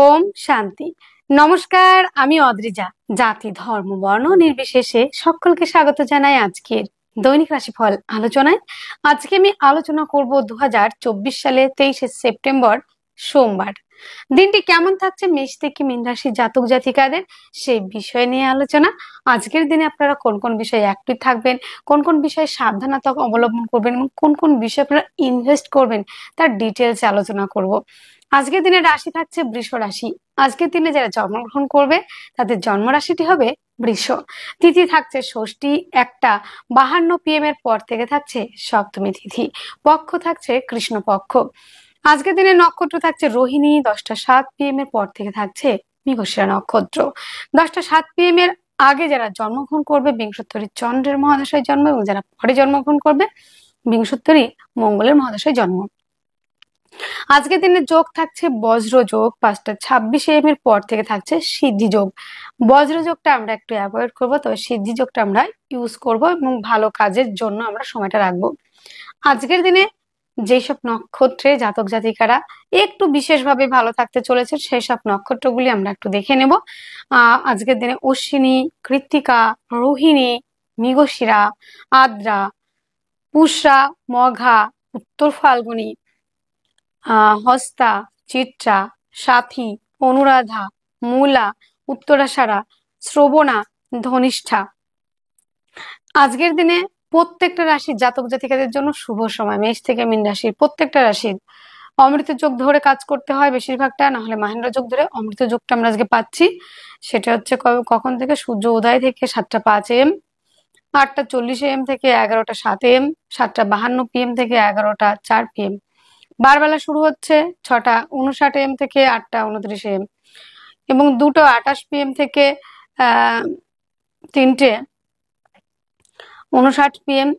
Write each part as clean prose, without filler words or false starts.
ওম শান্তি। নমস্কার, আমি অদ্রিজা। জাতি ধর্ম বর্ণ নির্বিশেষে সকলকে স্বাগত জানাই আজকের দৈনিক রাশিফল আলোচনায়। আজকে আমি আলোচনা করব 2024 সালে 23শে সেপ্টেম্বর সোমবার দিনটি কেমন থাকছে মেষ থেকে মীন রাশি জাতক জাতিকাদের, সেই বিষয় নিয়ে আলোচনা। আজকের দিনে আপনারা কোন কোন বিষয়ে অ্যাক্টিভ থাকবেন, কোন কোন বিষয়ে সাবধানতা অবলম্বন করবেন এবং কোন কোন বিষয়ে আপনারা ইনভেস্ট করবেন তার ডিটেলস আলোচনা করব। আজকের দিনে রাশি থাকছে বৃষ রাশি। আজকের দিনে যারা জন্মগ্রহণ করবে তাদের জন্ম রাশিটি হবে বৃষ। তিথি থাকছে ষষ্ঠী 1:52 PM এর পর থেকে থাকছে সপ্তমী তিথি। পক্ষ থাকছে কৃষ্ণপক্ষ। আজকের দিনে নক্ষত্র থাকছে রোহিণী 10:07 PM এর পর থেকে থাকছে মৃগশিরা নক্ষত্র। 10:07 PM এর আগে যারা জন্মগ্রহণ করবে বিংশোত্তরী চন্দ্রের মহাদশায় জন্ম, এবং যারা পরে জন্মগ্রহণ করবে বিংশোত্তরী মঙ্গলের মহাদশায় জন্ম। আজকের দিনে যোগ থাকছে বজ্র যোগ 5:26 AM এর পর থেকে থাকছে সিদ্ধি যোগ। বজ্র যোগটা আমরা একটু অ্যাভয়েড করবো, তবে সিদ্ধি যোগটা আমরা ইউজ করব এবং ভালো কাজের জন্য আমরা সময়টা রাখবো। আজকের দিনে যেসব নক্ষত্রে জাতক জাতিকারা একটু বিশেষভাবে ভালো থাকতে চলেছে সেই সব নক্ষত্রগুলি আমরা একটু দেখে নেব। আজকের দিনে অশ্বিনী, কৃত্তিকা, রোহিণী, মৃগশিরা, আদ্রা, পুষ্যা, মঘা, উত্তর ফাল্গুনী, হস্তা, চিত্রা, সাথী, অনুরাধা, মূলা, উত্তরাষাঢ়া, শ্রবণা, ধনিষ্ঠা। আজকের দিনে প্রত্যেকটা রাশির জাতক জাতিকাদের জন্য শুভ সময়। মেষ থেকে মীন রাশির প্রত্যেকটা রাশির অমৃত যোগ ধরে কাজ করতে হয় বেশিরভাগটা, না হলে মহেন্দ্র যোগ ধরে। অমৃত যোগটা আমরা আজকে পাচ্ছি, সেটা হচ্ছে কখন থেকে? সূর্য উদয় থেকে 7:05 AM, 8:40 AM থেকে 11:07 AM, 7:52 PM থেকে 11:04 PM। বারবেলা শুরু হচ্ছে 6:59 AM থেকে 8:29 AM, এবং 2:28 PM থেকে 3:59 PM।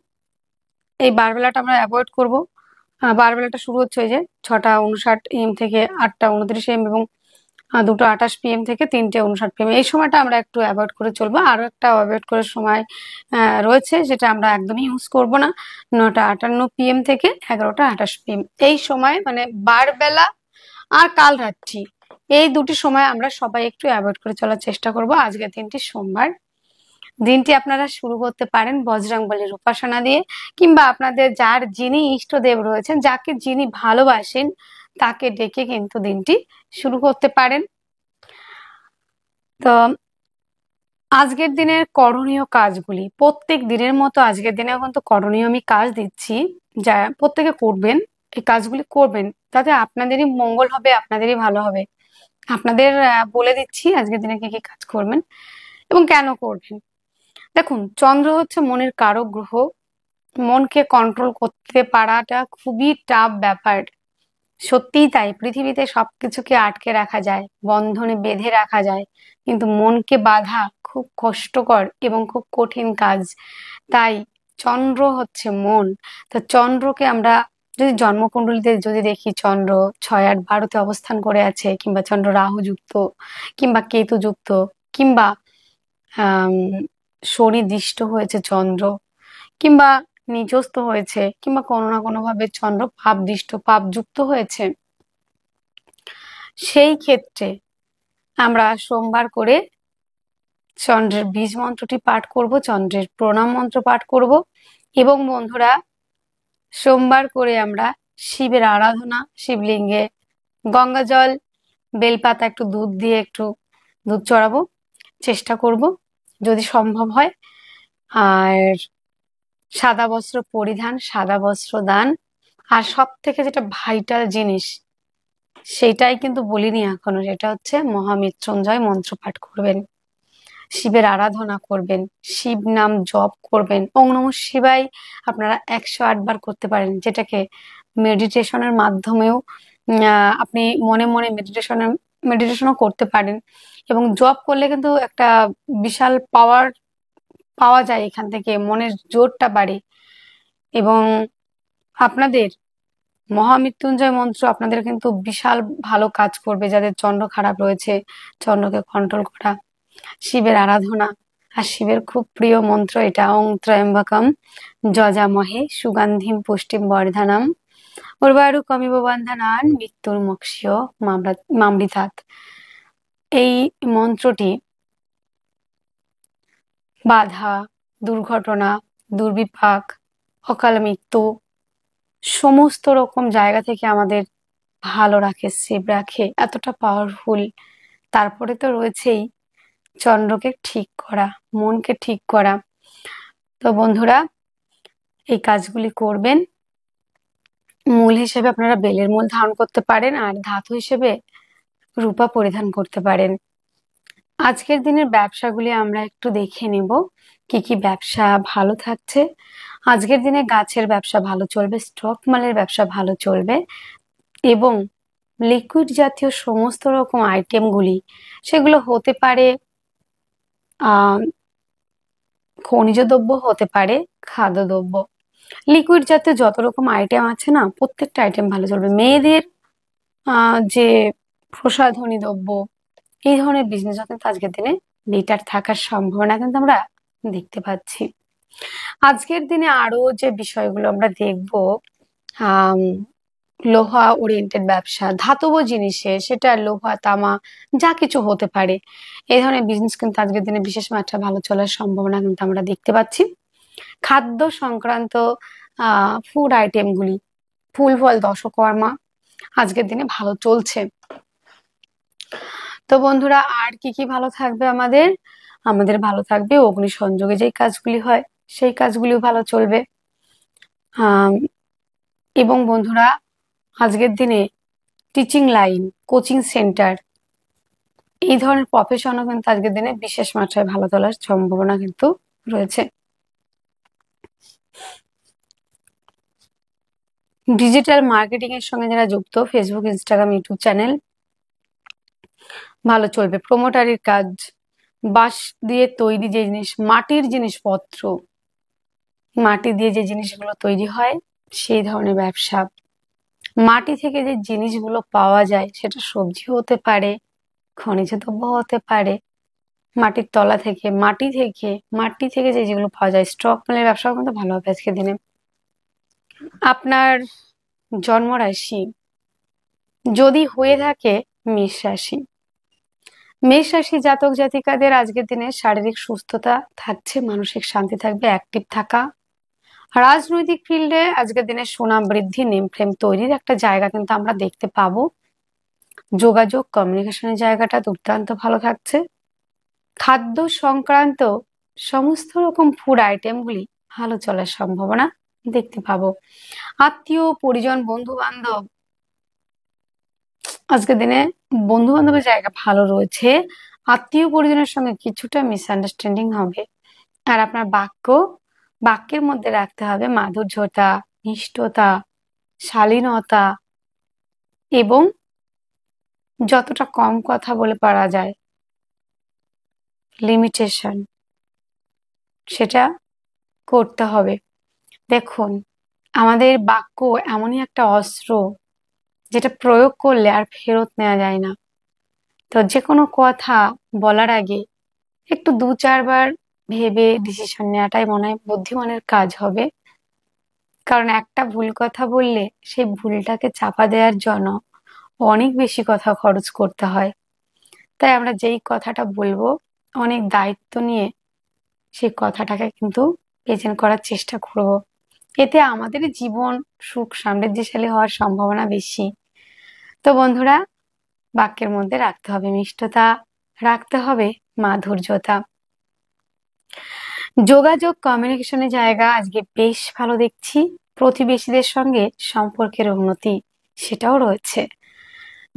এই বারবেলাটা আমরা অ্যাভয়েড করব। বারবেলাটা শুরু হচ্ছে ওই যে 6:59 AM থেকে 8:29 AM, এবং 2:28 PM থেকে 3:59 PM। এই সময়টা আমরা একটু অ্যাভয়েড করে চলবো। আরো একটা অ্যাভয়েড করার সময় রয়েছে, যেটা আমরা একদমই ইউজ করব না। 9:58 PM থেকে 11:28 PM। এই সময় মানে বারবেলা আর কাল রাত্রি, এই দুটি সময় আমরা সবাই একটু অ্যাভয়েড করে চলার চেষ্টা করব। আজকের দিনটি সোমবার। দিনটি আপনারা শুরু করতে পারেন বজরংবলীর উপাসনা দিয়ে, কিংবা আপনাদের যার যিনি ইষ্টদেব রয়েছেন, যাকে যিনি ভালোবাসেন তাকে ডেকে কিন্তু দিনটি শুরু করতে পারেন। তো আজকের দিনের করণীয় কাজগুলি প্রত্যেক দিনের মতো আজকের দিনেও কিন্তু করণীয় আমি কাজ দিচ্ছি, যা প্রত্যেকে করবেন। এই কাজগুলি করবেন, তাতে আপনাদেরই মঙ্গল হবে, আপনাদেরই ভালো হবে। আপনাদের বলে দিচ্ছি আজকের দিনে কি কি কাজ করবেন এবং কেন করবেন। দেখুন, চন্দ্র হচ্ছে মনের কারক গ্রহ। মনকে কন্ট্রোল করতে পারাটা খুবই টাফ ব্যাপার। সত্যিই তাই, পৃথিবীতে সবকিছুকে আটকে রাখা যায়, বন্ধনে বেঁধে রাখা যায়, কিন্তু মনকে বাঁধা খুব কষ্টকর এবং খুব কঠিন কাজ। তাই চন্দ্র হচ্ছে মন। তো চন্দ্রকে আমরা যদি জন্মকুণ্ডলিতে যদি দেখি, চন্দ্র 6, 8, 12-তে অবস্থান করে আছে, কিংবা চন্দ্র রাহু যুক্ত, কিংবা কেতু যুক্ত, কিংবা শনি দৃষ্ট হয়েছে চন্দ্র, কিংবা নিচস্থ হয়েছে, কিংবা কোনো না কোনো ভাবে চন্দ্র পাপ দৃষ্ট, পাপ যুক্ত হয়েছে, সেই ক্ষেত্রে আমরা সোমবার করে চন্দ্রের বীজ মন্ত্রটি পাঠ করব, চন্দ্রের প্রণাম মন্ত্র পাঠ করব। এবং বন্ধুরা, সোমবার করে আমরা শিবের আরাধনা, শিবলিঙ্গে গঙ্গা জল, বেলপাতা, একটু দুধ দিয়ে একটু দুধ চড়াবো, চেষ্টা করব যদি সম্ভব হয়। আর সাদা বস্ত্র পরিধান, সাদা বস্ত্র দান, আর সব থেকে যেটা ভাইটাল জিনিস সেটাই কিন্তু বলিনি এখনো, সেটা হচ্ছে মহামৃত্যুঞ্জয় মন্ত্র পাঠ করবেন, শিবের আরাধনা করবেন, শিব নাম জপ করবেন। ওম নমঃ শিবায় আপনারা 108 বার করতে পারেন, যেটাকে মেডিটেশনের মাধ্যমেও আপনি মনে মনে মেডিটেশনও করতে পারেন। এবং জপ করলে কিন্তু একটা বিশাল পাওয়ার পাওয়া যায়, এখান থেকে মনের জোরটা বাড়ে। এবং আপনাদের মহামৃত্যুঞ্জয় মন্ত্র আপনাদের কিন্তু বিশাল ভালো কাজ করবে, যাদের চন্দ্র খারাপ রয়েছে, চন্দ্রকে কন্ট্রোল করা, শিবের আরাধনা। আর শিবের খুব প্রিয় মন্ত্র এটা, ওং ত্র্যম্বকম যজামহে সুগন্ধিম পুষ্টিম বর্ধনম উর্বারু কমিব বন্ধনান মৃত্যুর মোক্ষীয় মামৃতাৎ। এই মন্ত্রটি বাধা, দুর্ঘটনা, দুর্বিপাক, অকাল মৃত্যু সমস্ত রকম জায়গা থেকে আমাদের ভালো রাখে, সেভ রাখে, এতটা পাওয়ারফুল। তারপরে তো রয়েছেই চন্দ্রকে ঠিক করা, মনকে ঠিক করা। তো বন্ধুরা, এই কাজগুলি করবেন। মূল হিসেবে আপনারা বেলের মূল ধারণ করতে পারেন, আর ধাতু হিসেবে রূপা পরিধান করতে পারেন। আজকের দিনের ব্যবসাগুলি আমরা একটু দেখে নেব, কি কি ব্যবসা ভালো থাকছে। আজকের দিনে গাছের ব্যবসা ভালো চলবে, স্টক মালের ব্যবসা ভালো চলবে, এবং লিকুইড জাতীয় সমস্ত রকম আইটেমগুলি, সেগুলো হতে পারে খনিজ দ্রব্য, হতে পারে খাদ্যদ্রব্য। লিকুইড জাতীয় যত রকম আইটেম আছে না, প্রত্যেকটা আইটেম ভালো চলবে। মেয়েদের যে প্রসাধনী দ্রব্য, এই ধরনের বিজনেস কিন্তু আজকের দিনে বেটার থাকার সম্ভাবনা কিন্তু আমরা দেখতে পাচ্ছি। আজকের দিনে আরো যে বিষয়গুলো আমরা দেখব, লোহা ওরিয়েন্টেড ব্যবসা, ধাতব জিনিসে, সেটা লোহা তামা যা কিছু হতে পারে, এই ধরনের বিজনেস কিন্তু আজকের দিনে বিশেষ মাত্রা ভালো চলার সম্ভাবনা কিন্তু আমরা দেখতে পাচ্ছি। খাদ্য সংক্রান্ত ফুড আইটেমগুলি, ফুল ফল দশকর্মা আজকের দিনে ভালো চলছে। তো বন্ধুরা, আর কি কি ভালো থাকবে আমাদের? আমাদের ভালো থাকবে অগ্নি সংযোগে যে কাজগুলি হয়, সেই কাজগুলিও ভালো চলবে। এবং বন্ধুরা, আজকের দিনে টিচিং লাইন, কোচিং সেন্টার, এই ধরনের প্রফেশনও কিন্তু আজকের দিনে বিশেষ মাত্রায় ভালো তোলার সম্ভাবনা কিন্তু রয়েছে। ডিজিটাল মার্কেটিং এর সঙ্গে যারা যুক্ত, ফেসবুক, ইনস্টাগ্রাম, ইউটিউব চ্যানেল ভালো চলবে। প্রমোটারির কাজ, বাঁশ দিয়ে তৈরি যে জিনিস, মাটির জিনিসপত্র, মাটি দিয়ে যে জিনিসগুলো তৈরি হয়, সেই ধরনের ব্যবসা। মাটি থেকে যে জিনিসগুলো পাওয়া যায়, সেটা সবজি হতে পারে, খনিজ দ্রব্য হতে পারে, মাটির তলা থেকে, মাটি থেকে যে যেগুলো পাওয়া যায়, স্টক মালের ব্যবসাও কিন্তু ভালো হবে আজকের দিনে। আপনার জন্ম রাশি যদি হয়ে থাকে মেষ রাশি, মেষ রাশি জাতক জাতিকাদের আজকের দিনে শারীরিক সুস্থতা থাকছে, মানসিক শান্তি থাকবে, অ্যাক্টিভ থাকা। রাজনৈতিক ফিল্ডে আজকের দিনে সুনাম বৃদ্ধি, নেম ফ্লেম তৈরির একটা জায়গা কিন্তু আমরা দেখতে পাবো। যোগাযোগ কমিউনিকেশনের জায়গাটা দুর্দান্ত ভালো থাকছে। খাদ্য সংক্রান্ত সমস্ত রকম ফুড আইটেমগুলি ভালো চলার সম্ভাবনা দেখতে পাবো। আত্মীয় পরিজন, বন্ধু বান্ধব, আজকের দিনে বন্ধু বান্ধবের জায়গা ভালো রয়েছে। আত্মীয় পরিজনের সঙ্গে কিছুটা মিসআন্ডারস্ট্যান্ডিং হবে। আর আপনার বাক্যের মধ্যে রাখতে হবে মাধুর্যতা, মিষ্টতা, শালীনতা, এবং যতটা কম কথা বলে পারা যায়, লিমিটেশন, সেটা করতে হবে। দেখুন, আমাদের বাক্য এমনই একটা অস্ত্র, যেটা প্রয়োগ করলে আর ফেরত নেওয়া যায় না। তো যে কোনো কথা বলার আগে একটু 2-4 বার ভেবে ডিসিশন নেওয়াটাই মনে হয় বুদ্ধিমানের কাজ হবে। কারণ একটা ভুল কথা বললে সেই ভুলটাকে চাপা দেওয়ার জন্য অনেক বেশি কথা খরচ করতে হয়। তাই আমরা যেই কথাটা বলবো, অনেক দায়িত্ব নিয়ে সেই কথাটাকে কিন্তু প্রেজেন্ট করার চেষ্টা করব। এতে আমাদের জীবন সুখ সমৃদ্ধিশালী হওয়ার সম্ভাবনা বেশি। তো বন্ধুরা, বাক্যের মধ্যে রাখতে হবে মিষ্টতা, রাখতে হবে মাধুর্যতা। যোগাযোগ কমিউনিকেশনের জায়গা আজকে বেশ ভালো দেখছি। প্রতিবেশীদের সঙ্গে সম্পর্কের উন্নতি, সেটাও রয়েছে।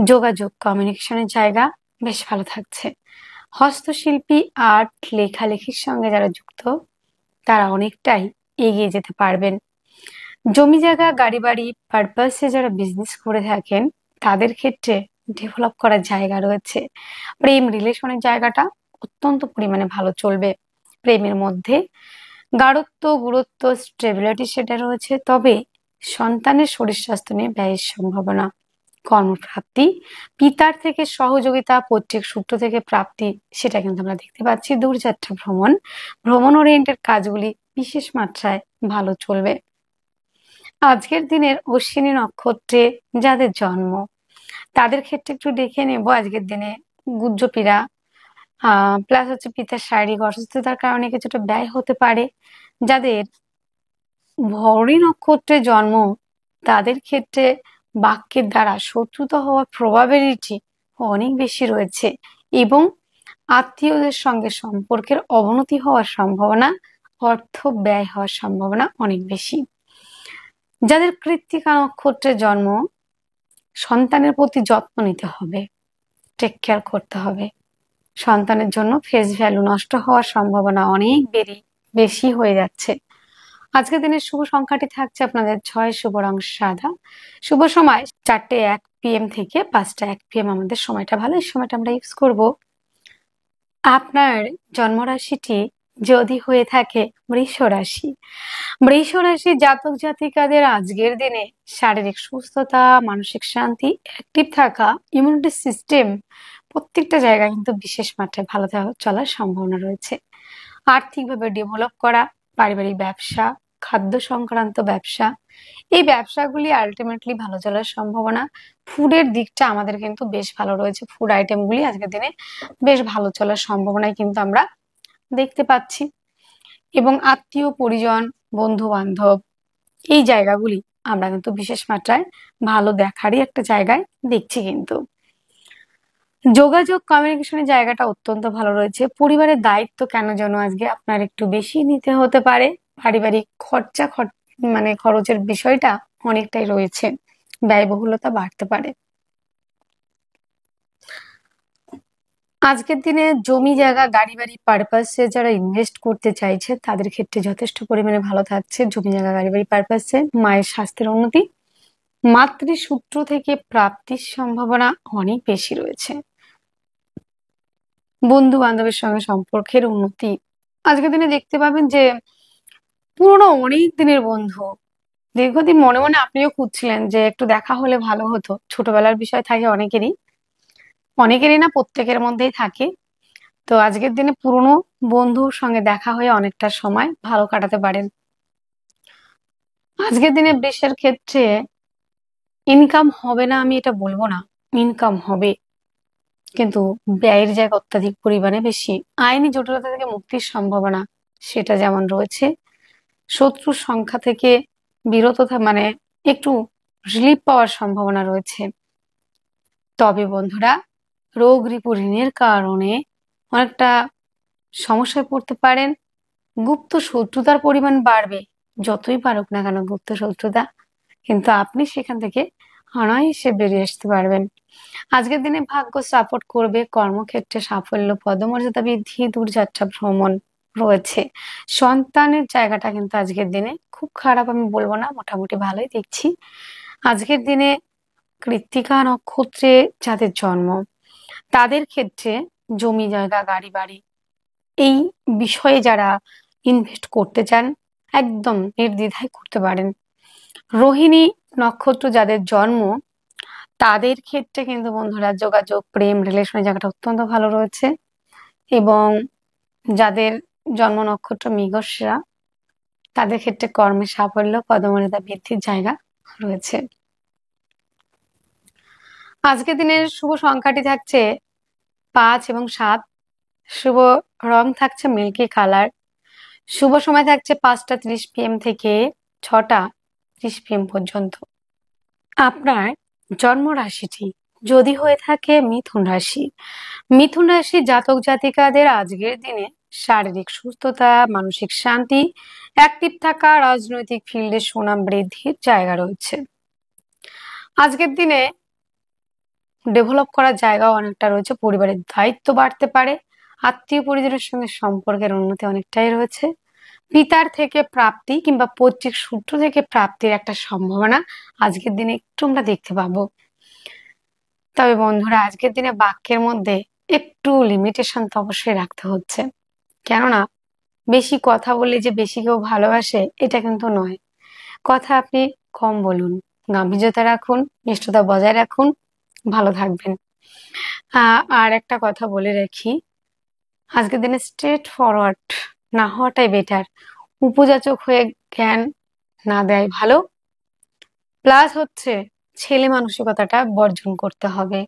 যোগাযোগ কমিউনিকেশনের জায়গা বেশ ভালো থাকছে। হস্তশিল্পী, আর্ট, লেখালেখির সঙ্গে যারা যুক্ত, তারা অনেকটাই এগিয়ে যেতে পারবেন। জমি জায়গা, গাড়ি বাড়ি পারপাসে যারা বিজনেস করে থাকেন, তাদের ক্ষেত্রে ডেভেলপ করার জায়গা রয়েছে। প্রেম রিলেশনের জায়গাটা অত্যন্ত পরিমাণে ভালো চলবে। প্রেমের মধ্যে গাঢ়ত্ব, গুরুত্ব, স্টেবিলিটি সেটা রয়েছে। তবে সন্তানের শরীর স্বাস্থ্য নিয়ে ব্যয়ের সম্ভাবনা। কর্মপ্রাপ্তি, পিতার থেকে সহযোগিতা, পৈতৃক সূত্র থেকে প্রাপ্তি, সেটা কিন্তু আমরা দেখতে পাচ্ছি। দূরযাত্রা ভ্রমণ ওরিয়েন্টেড কাজগুলি বিশেষ মাত্রায় ভালো চলবে। আজকের দিনের অশ্বিনী নক্ষত্রে যাদের জন্ম তাদের ক্ষেত্রে একটু দেখে নেব আজকের দিনে গুজ্জ পীড়া প্লাস হচ্ছে পিতার শারীরিক অসুস্থতার কারণে কিছুটা ব্যয় হতে পারে। যাদের ভরণী নক্ষত্রে জন্ম তাদের ক্ষেত্রে বাক্যের দ্বারা শত্রুতা হওয়ার প্রবাবিলিটি অনেক বেশি রয়েছে এবং আত্মীয়দের সঙ্গে সম্পর্কের অবনতি হওয়ার সম্ভাবনা, অর্থ ব্যয় হওয়ার সম্ভাবনা অনেক বেশি। যাদের কৃত্তিকা নক্ষত্রে জন্ম সন্তানের প্রতি যত্ন নিতে হবে, টেক কেয়ার করতে হবে। সন্তানের জন্য ফেস ভ্যালু নষ্ট হওয়ার সম্ভাবনা অনেক বেশি হয়ে যাচ্ছে। আজকের দিনের শুভ সংখ্যাটি থাকছে আপনাদের 6, শুভ রং সাদা, শুভ সময় 4:01 PM থেকে 5:01 PM আমাদের সময়টা ভালো, এই সময়টা আমরা ইউজ করব। আপনার জন্মরাশিটি যদি হয়ে থাকে বৃষ রাশি, বৃষ রাশি জাতক জাতিকাদের আজকের দিনে শারীরিক সুস্থতা, মানসিক শান্তি, অ্যাক্টিভ থাকা, ইমিউনিটি সিস্টেম প্রত্যেকটা জায়গায় কিন্তু বিশেষ মাত্রায় ভালো চলার সম্ভাবনা রয়েছে। আর্থিকভাবে ডেভেলপ করা, পারিবারিক ব্যবসা, খাদ্য সংক্রান্ত ব্যবসা, এই ব্যবসাগুলি আলটিমেটলি ভালো চলার সম্ভাবনা। ফুডের দিকটা আমাদের কিন্তু বেশ ভালো রয়েছে, ফুড আইটেমগুলি আজকের দিনে বেশ ভালো চলার সম্ভাবনায় কিন্তু আমরা দেখতে পাচ্ছি। এবং আত্মীয় পরিজন, বন্ধু বান্ধব, এই জায়গাগুলি আমরা কিন্তু বিশেষ মাত্রায় ভালো দেখারই একটা জায়গায় দেখছি। কিন্তু যোগাযোগ কমিউনিকেশনের জায়গাটা অত্যন্ত ভালো রয়েছে। পরিবারের দায়িত্ব কেন যেন আজকে আপনার একটু বেশি নিতে হতে পারে। পারিবারিক খরচের বিষয়টা অনেকটাই রয়েছে, ব্যয়বহুলতা বাড়তে পারে। আজকের দিনে জমি জায়গা গাড়ি বাড়ি পারপাসে যারা ইনভেস্ট করতে চাইছে তাদের ক্ষেত্রে যথেষ্ট পরিমাণে ভালো থাকছে। জমি জায়গা গাড়ি বাড়ি পারপাসে মায়ের স্বাস্থ্যের উন্নতি, মাতৃসূত্র থেকে প্রাপ্তির সম্ভাবনা অনেক বেশি রয়েছে। বন্ধু বান্ধবের সঙ্গে সম্পর্কের উন্নতি আজকের দিনে দেখতে পাবেন যে পুরনো অনেক দিনের বন্ধু, দীর্ঘদিন মনে মনে আপনিও খুঁজছিলেন যে একটু দেখা হলে ভালো হতো। ছোটবেলার বিষয় থাকে অনেকেরই, অনেকেরই না প্রত্যেকের মধ্যেই থাকে। তো আজকের দিনে পুরনো বন্ধুর সঙ্গে দেখা হয়ে অনেকটা সময় ভালো কাটাতে পারেন। আজকের দিনে বৃষের ক্ষেত্রে ইনকাম হবে না আমি এটা বলবো না, ইনকাম হবে, কিন্তু ব্যয়ের জায়গা অত্যাধিক পরিমাণে বেশি। আইনি জটিলতা থেকে মুক্তির সম্ভাবনা সেটা যেমন রয়েছে, শত্রুর সংখ্যা থেকে বিরত মানে একটু রিলিফ পাওয়ার সম্ভাবনা রয়েছে। তবে বন্ধুরা, রোগ রিপু ঋণের কারণে অনেকটা সমস্যায় পড়তে পারেন। গুপ্ত শত্রুতার পরিমাণ বাড়বে, যতই পারুক না কেন গুপ্ত শত্রুতা, কিন্তু আপনি সেখান থেকে অনায়াসে বেরিয়ে আসতে পারবেন। আজকের দিনে ভাগ্য সাপোর্ট করবে, কর্মক্ষেত্রে সাফল্য, পদমর্যাদা বৃদ্ধি, দূরযাত্রা ভ্রমণ রয়েছে। সন্তানের জায়গাটা কিন্তু আজকের দিনে খুব খারাপ আমি বলবো না, মোটামুটি ভালোই দেখছি। আজকের দিনে কৃত্তিকা নক্ষত্রে যাদের জন্ম তাদের ক্ষেত্রে জমি জায়গা গাড়ি বাড়ি এই বিষয়ে যারা ইনভেস্ট করতে চান একদম নির্দ্বিধায় করতে পারেন। রোহিণী নক্ষত্র যাদের জন্ম তাদের ক্ষেত্রে কিন্তু বন্ধুরা যোগাযোগ, প্রেম, রিলেশনের জায়গাটা অত্যন্ত ভালো রয়েছে। এবং যাদের জন্ম নক্ষত্র মৃগশিরা তাদের ক্ষেত্রে কর্মে সাফল্য, পদমর্যাদা বৃদ্ধির জায়গা রয়েছে। আজকের দিনের শুভ সংখ্যাটি থাকছে 5 এবং 7, শুভ রং থাকছে মিল্কি কালার, শুভ সময় থাকছে 5:30 PM থেকে 6:30 PM পর্যন্ত। আপনার জন্ম রাশিটি যদি হয়ে থাকে মিথুন রাশি, মিথুন রাশি জাতক জাতিকাদের আজকের দিনে শারীরিক সুস্থতা, মানসিক শান্তি, অ্যাক্টিভ থাকা, রাজনৈতিক ফিল্ডে সুনাম বৃদ্ধির জায়গা রয়েছে। আজকের দিনে ডেভেলপ করার জায়গাও অনেকটা রয়েছে, পরিবারের দায়িত্ব বাড়তে পারে, আত্মীয় পরিজনের সঙ্গে সম্পর্কের উন্নতি অনেকটাই রয়েছে। পিতার থেকে প্রাপ্তি কিংবা পৈতৃক সূত্র থেকে প্রাপ্তির একটা সম্ভাবনা আজকের দিনে একটু আমরা দেখতে পাবো। তবে বন্ধুরা, আজকের দিনে বাক্যের মধ্যে একটু লিমিটেশন তো অবশ্যই রাখতে হচ্ছে, কেননা বেশি কথা বললে যে বেশি কেউ ভালোবাসে এটা কিন্তু নয়। কথা আপনি কম বলুন, গাম্ভীর্যতা রাখুন, মিষ্টতা বজায় রাখুন, ভালো থাকবেন। আর একটা কথা বলে রাখি, আজকের দিনে স্ট্রেট ফরওয়ার্ড না হওয়াটাই বেটার। উপযাচক হয়ে জ্ঞান না দেয় ভালো, প্লাস হচ্ছে ছেলে মানসিকতাটা বর্জন করতে হবে।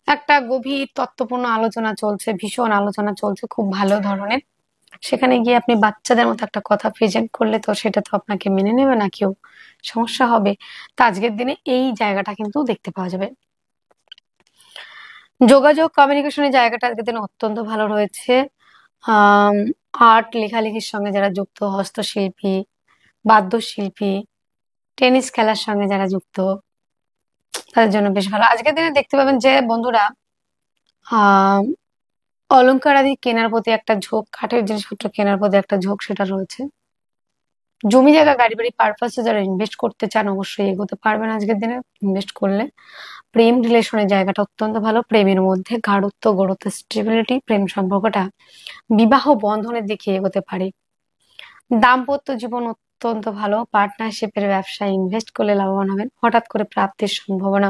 একটা গভীর তত্ত্বপূর্ণ আলোচনা চলছে, ভীষণ আলোচনা চলছে, খুব ভালো ধরনের। সেখানে গিয়ে আপনি বাচ্চাদের মতো একটা কথা প্রেজেন্ট করলে তো সেটা তো আপনাকে মেনে নেবে না কেউ, সমস্যা হবে। তো আজকের দিনে এই জায়গাটা কিন্তু দেখতে পাওয়া যাবে। যোগাযোগ কমিউনিকেশনের জায়গাটা আজকের দিনে অত্যন্ত ভালো রয়েছে। আহ আর্ট লেখালেখির সঙ্গে যারা যুক্ত, হস্তশিল্পী, বাদ্যশিল্পী, টেনিস খেলার সঙ্গে যারা যুক্ত, তাদের জন্য বেশ ভালো। আজকের দিনে দেখতে পাবেন যে বন্ধুরা আহ অলংকার আদি কেনার প্রতি একটা ঝোঁক, কাঠের জিনিসপত্র কেনার প্রতি একটা ঝোঁক সেটা রয়েছে। জমি জায়গা গাড়ি বাড়ি পারপাসে যারা ইনভেস্ট করতে চান অবশ্যই এগোতে পারবেন আজকের দিনে ইনভেস্ট করলে। প্রেম রিলেশনের জায়গাটা অত্যন্ত ভালো, প্রেমের মধ্যে গাঢ়ত্ব গড়ত্ব স্টেবিলিটি, প্রেম সম্পর্কটা বিবাহ বন্ধনের দিকে এগোতে পারে। দাম্পত্য জীবন অত্যন্ত ভালো, পার্টনারশিপের ব্যবসায় ইনভেস্ট করলে লাভবান হবেন, হঠাৎ করে প্রাপ্তির সম্ভাবনা।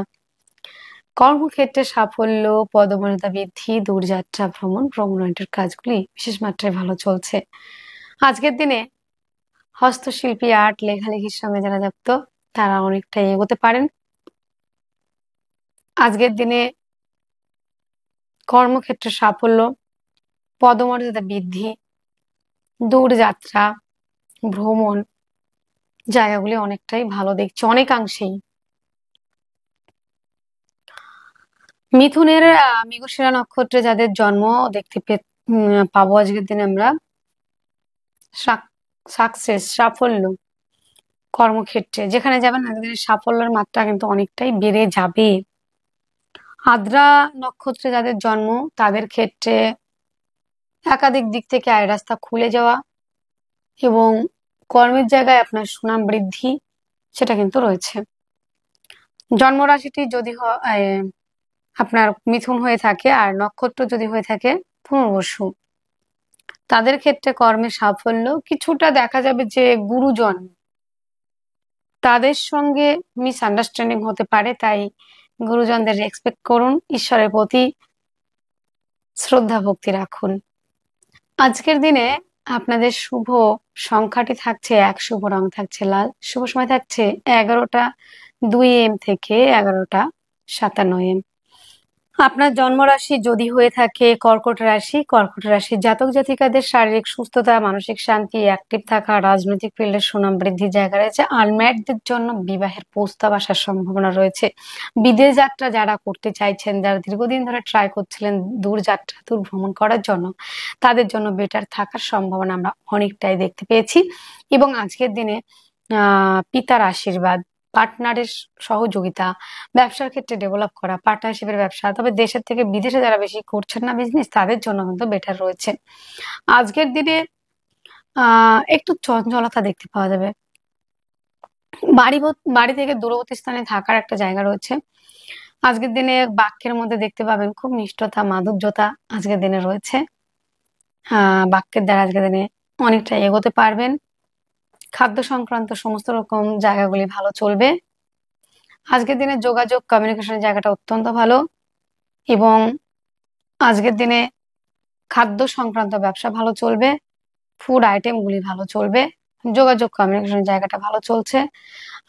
কর্মক্ষেত্রে সাফল্য, পদমর্যাদা বৃদ্ধি, দূরযাত্রা ভ্রমণ, ভ্রমণের কাজগুলি বিশেষ মাত্রায় ভালো চলছে। আজকের দিনে হস্তশিল্পী, আর্ট লেখালেখির সঙ্গে যারা যুক্ত তারা অনেকটাই এগোতে পারেন। আজকের দিনে কর্মক্ষেত্রে সাফল্য, পদমর্যাদা বৃদ্ধি, দূরযাত্রা ভ্রমণ জায়গাগুলি অনেকটাই ভালো দেখছে, অনেকাংশেই। মিথুনের মৃগশিরা নক্ষত্রে যাদের জন্ম দেখতে পাবো আজকের দিনে আমরা সাকসেস, সাফল্য কর্মক্ষেত্রে যেখানে যাবেন আজকের দিনে সাফল্যের মাত্রা কিন্তু অনেকটাই বেড়ে যাবে। আদ্রা নক্ষত্রে যাদের জন্ম তাদের ক্ষেত্রে একাধিক দিক থেকে আয় রাস্তা খুলে যাওয়া এবং কর্মের জায়গায় আপনার সুনাম বৃদ্ধি সেটা কিন্তু রয়েছে। জন্মরাশিটি যদি আপনার মিথুন হয়ে থাকে আর নক্ষত্র যদি হয়ে থাকে পুনর্বসু, তাদের ক্ষেত্রে কর্মে সাফল্য, কিছুটা দেখা যাবে যে গুরুজন তাদের সঙ্গে মিসআন্ডারস্ট্যান্ডিং হতে পারে, তাই গুরুজনদের রেসপেক্ট করুন, ঈশ্বরের প্রতি শ্রদ্ধা ভক্তি রাখুন। আজকের দিনে আপনাদের শুভ সংখ্যাটি থাকছে 1, শুভ রং থাকছে লাল, শুভ সময় থাকছে 11টা 2 AM থেকে 11টা 57 AM। আপনার জন্মরাশি যদি হয়ে থাকে কর্কট রাশি, কর্কট রাশির জাতক জাতিকাদের শারীরিক সুস্থতা, মানসিক শান্তি, অ্যাক্টিভ থাকা, রাজনৈতিক ফিল্ডের সুনাম বৃদ্ধির জায়গা রয়েছে। আনম্যারিডদের জন্য বিবাহের প্রস্তাব আসার সম্ভাবনা রয়েছে। বিদেশ যাত্রা যারা করতে চাইছেন, যারা দীর্ঘদিন ধরে ট্রাই করছিলেন দূর যাত্রা, দূর ভ্রমণ করার জন্য, তাদের জন্য বেটার থাকার সম্ভাবনা আমরা অনেকটাই দেখতে পেয়েছি। এবং আজকের দিনে পিতার আশীর্বাদ, পার্টনারের সহযোগিতা, ব্যবসার ক্ষেত্রে ডেভেলপ করা, পার্টনারশিপের ব্যবসা, তবে দেশের থেকে বিদেশে যারা বেশি করছেন না বিজনেস তাদের জন্য কিন্তু বেটার রয়েছে। আজকের দিনে একটু চঞ্চলতা দেখতে পাওয়া যাবে। বাড়ি থেকে দূরবর্তী স্থানে থাকার একটা জায়গা রয়েছে। আজকের দিনে বাক্যের মধ্যে দেখতে পাবেন খুব নিষ্ঠতা, মাধুর্যতা আজকের দিনে রয়েছে। বাক্যের দ্বারা আজকের দিনে অনেকটা এগোতে পারবেন। খাদ্য সংক্রান্ত সমস্ত রকম জায়গাগুলি ভালো চলবে। আজকের দিনে যোগাযোগ কমিউনিকেশনের জায়গাটা অত্যন্ত ভালো এবং আজকের দিনে খাদ্য সংক্রান্ত ব্যবসা ভালো চলবে, ফুড আইটেমগুলি ভালো চলবে, যোগাযোগ কমিউনিকেশনের জায়গাটা ভালো চলছে।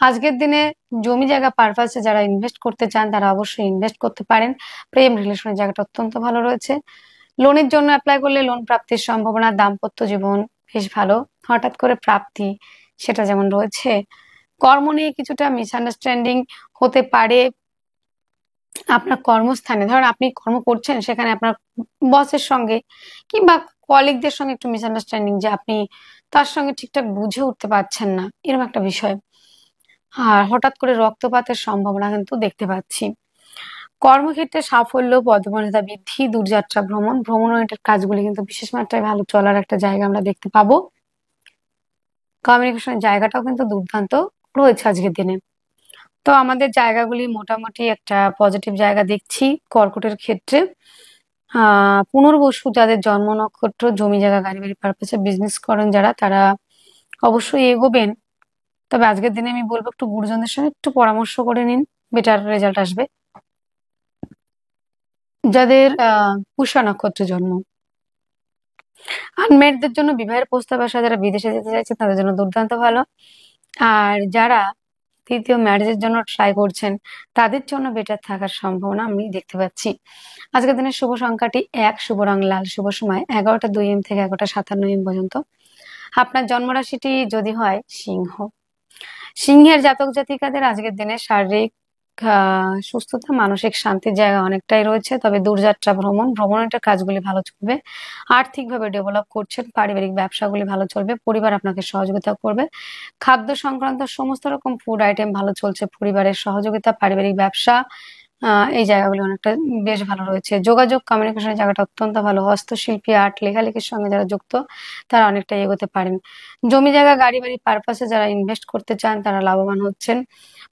আজকের দিনে জমি জায়গা পারপাসে যারা ইনভেস্ট করতে চান তারা অবশ্যই ইনভেস্ট করতে পারেন। প্রেম রিলেশনের জায়গাটা অত্যন্ত ভালো রয়েছে। লোনের জন্য অ্যাপ্লাই করলে লোন প্রাপ্তির সম্ভাবনা। দাম্পত্য জীবন বেশ ভালো, হঠাৎ করে প্রাপ্তি সেটা যেমন রয়েছে। কর্ম নিয়ে কিছুটা মিসআন্ডারস্ট্যান্ডিং হতে পারে আপনার কর্মস্থানে। ধরেন আপনি কর্ম করছেন, সেখানে আপনার বসের সঙ্গে কিংবা কলিগদের সঙ্গে একটু মিসআন্ডারস্ট্যান্ডিং, যে আপনি তার সঙ্গে ঠিকঠাক বুঝে উঠতে পারছেন না, এরকম একটা বিষয়। আর হঠাৎ করে রক্তপাতের সম্ভাবনা কিন্তু দেখতে পাচ্ছি। কর্মক্ষেত্রে সাফল্য, পদমর্যাদা বৃদ্ধি, দূরযাত্রা ভ্রমণ, ভ্রমণের কাজগুলি কিন্তু বিশেষ মাত্রায় ভালো চলার একটা জায়গা আমরা দেখতে পাবো। কমিউনিকেশনের জায়গাটাও কিন্তু দুর্দান্ত রয়েছে আজকের দিনে। তো আমাদের জায়গাগুলি মোটামুটি একটা পজিটিভ জায়গা দেখছি কর্কটের ক্ষেত্রে। পুনর্বসু যাদের জন্ম নক্ষত্র, জমি জায়গা গাড়ি বাড়ি পারপাসে বিজনেস করেন যারা, তারা অবশ্যই এগোবেন। তবে আজকের দিনে আমি বলবো একটু গুরুজনদের সঙ্গে একটু পরামর্শ করে নিন, বেটার রেজাল্ট আসবে। যাদের পুষ্যা নক্ষত্রে জন্ম, আনমেরিডদের জন্য বিবাহের প্রস্তাব আসা, যারা বিদেশে যেতে চাইছে তাদের জন্য দুর্দান্ত ভালো। আর যারা তৃতীয় ম্যারেজের জন্য ট্রাই করছেন, তাদের জন্য বেটার থাকার সম্ভাবনা আমি দেখতে পাচ্ছি। আজকের দিনের শুভ সংখ্যাটি ১, শুভ রং লাল, শুভ সময় ১১টা ২ AM থেকে ১১টা ৫৭ AM পর্যন্ত। আপনার জন্মরাশিটি যদি হয় সিংহ। সিংহের জাতক জাতিকাদের আজকের দিনে শারীরিক সুস্থতা, মানসিক শান্তির জায়গা অনেকটাই রয়েছে। তবে দূরযাত্রা ভ্রমণের কাজগুলি ভালো চলবে। আর্থিকভাবে ডেভেলপ করছেন, পারিবারিক ব্যবসাগুলি ভালো চলবে, পরিবার আপনাকে সহযোগিতা করবে। খাদ্য সংক্রান্ত সমস্ত রকম ফুড আইটেম ভালো চলছে, পরিবারের সহযোগিতা, পারিবারিক ব্যবসা এই জায়গাগুলি অনেকটা বেশ ভালো রয়েছে। যোগাযোগ কমিউনিকেশনের জায়গাটা অত্যন্ত ভালো। হস্তশিল্পী, আর্ট, লেখালেখির সঙ্গে যারা যুক্ত তারা অনেকটা এগোতে পারেন। জমি জায়গা গাড়ি বাড়ি পারপাসে যারা ইনভেস্ট করতে চান তারা লাভবান হচ্ছেন।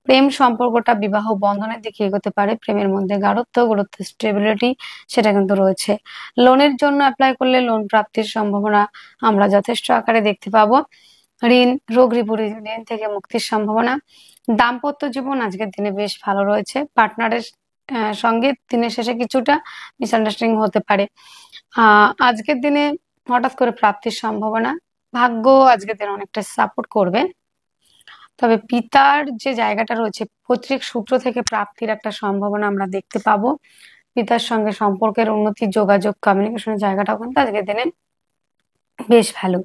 প্রেম সম্পর্কটা বিবাহ বন্ধনের দিকে এগোতে পারে। প্রেমের মধ্যে গুরুত্ব, স্টেবিলিটি সেটা কিন্তু রয়েছে। লোনের জন্য অ্যাপ্লাই করলে লোন প্রাপ্তির সম্ভাবনা আমরা যথেষ্ট আকারে দেখতে পাবো। ঋণ, রোগ ঋণ থেকে মুক্তির সম্ভাবনা। দাম্পত্য জীবন আজকের দিনে বেশ ভালো রয়েছে। পার্টনারের সঙ্গে দিনের শেষে কিছুটা মিসআন্ডারস্ট্যান্ডিং হতে পারে। আজকের দিনে হঠাৎ করে প্রাপ্তির সম্ভাবনা। ভাগ্য আজকের দিনে অনেকটা সাপোর্ট করবে। তবে পিতার যে জায়গাটা রয়েছে, পৈতৃক সূত্র থেকে প্রাপ্তির একটা সম্ভাবনা আমরা দেখতে পাবো। পিতার সঙ্গে সম্পর্কের উন্নতি, যোগাযোগ, কমিউনিকেশনের জায়গাটাও কিন্তু আজকের দিনে বেশ ভালো।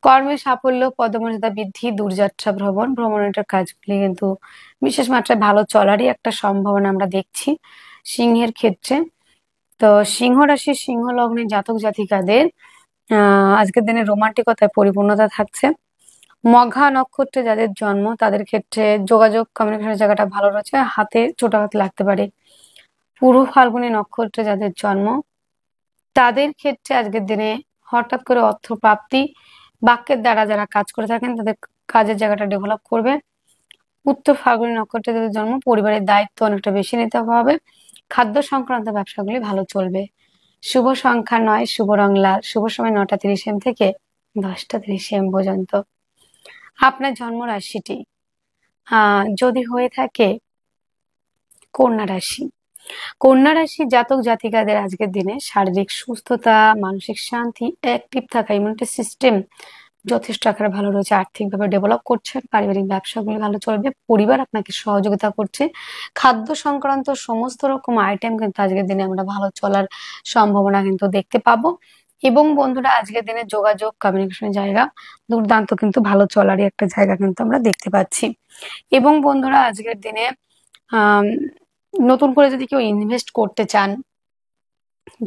কর্মে সাফল্য, পদমর্যাদা বৃদ্ধি, দূরযাত্রা ভ্রমণের কাজগুলি কিন্তু বিশেষ মাত্রায় ভালো চলারই একটা সম্ভাবনা আমরা দেখছি সিংহের ক্ষেত্রে। তো সিংহ রাশি, সিংহ লগ্নের জাতক জাতিকাদের আজকের দিনে রোমান্টিকতায় পরিপূর্ণতা থাকছে। মঘা নক্ষত্রে যাদের জন্ম তাদের ক্ষেত্রে যোগাযোগ কমিউনিকেশনের জায়গাটা ভালো রয়েছে, হাতে ছোটাঘাত লাগতে পারে। পূর্ব ফাল্গুনী নক্ষত্রে যাদের জন্ম তাদের ক্ষেত্রে আজকের দিনে হঠাৎ করে অর্থ প্রাপ্তি, বাক্যের দ্বারা যারা কাজ করে থাকেন তাদের কাজের জায়গাটা ডেভেলপ করবে। উত্তর ফাল্গুনী নক্ষত্রে যাদের জন্ম পরিবারের দায়িত্ব অনেকটা বেশি নিতে হবে। খাদ্য সংক্রান্ত ব্যবসাগুলি ভালো চলবে। শুভ সংখ্যা ৯, শুভ রং লাল, শুভ সময় ৯টা ৩০ AM থেকে ১০টা ৩০ AM পর্যন্ত। আপনার জন্ম রাশিটি যদি হয়ে থাকে কন্যা রাশি। কন্যা রাশির জাতক জাতিকাদের আজকের দিনে শারীরিক সুস্থতা, মানসিক শান্তি, অ্যাক্টিভ থাকা, ইমিউনিটি সিস্টেম যথেষ্ট আকারে ভালো রয়েছে। আর্থিকভাবে ডেভেলপ করছেন, পারিবারিক ব্যবসাগুলি ভালো চলবে, পরিবার আপনাকে সহযোগিতা করছে। খাদ্য সংক্রান্ত সমস্ত রকম আইটেম কিন্তু আজকের দিনে আমরা ভালো চলার সম্ভাবনা কিন্তু দেখতে পাবো। এবং বন্ধুরা আজকের দিনে যোগাযোগ কমিউনিকেশনের জায়গা দুর্দান্ত কিন্তু ভালো চলারই একটা জায়গা কিন্তু আমরা দেখতে পাচ্ছি। এবং বন্ধুরা আজকের দিনে নতুন করে যদি কেউ ইনভেস্ট করতে চান,